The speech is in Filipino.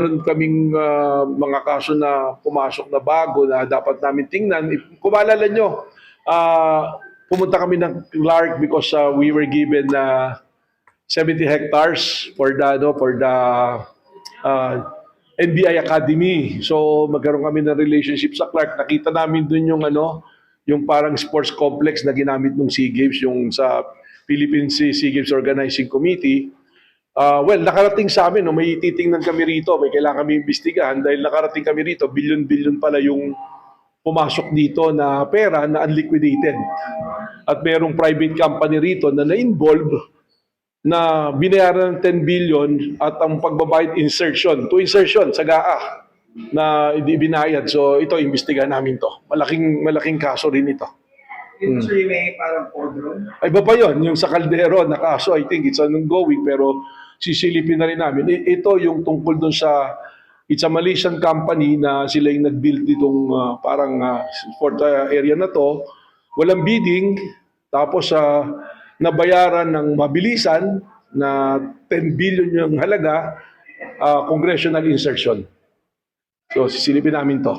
Meron kaming mga kaso na pumasok na bago na dapat namin tingnan. Kung maalala nyo, pumunta kami ng Clark because we were given 70 hectares for the NBI Academy. So magkaroon kami ng relationship sa Clark. Nakita namin dun yung parang sports complex na ginamit ng SEA Games, yung sa Philippine SEA Games Organizing Committee. Well, nakarating sa amin, may titingnan kami rito, may kailangan kami imbestigahan dahil nakarating kami rito, bilyon-bilyon pala yung pumasok dito na pera na unliquidated. At merong private company rito na na-involve na binayaran ng 10 billion at ang pagbabayad insertion sa GAA na hindi binayad. So ito, imbestigahan namin to. Malaking kaso rin ito. Yung may parang boardroom? Ay, iba pa yun. Yung sa Caldero na kaso, I think it's ongoing, pero sisilipin na rin namin. Ito yung tungkol dun sa, it's a Malaysian company na sila yung nag-build ditong fourth area na to. Walang bidding, tapos nabayaran ng mabilisan na 10 billion yung halaga, congressional insertion. So sisilipin namin to.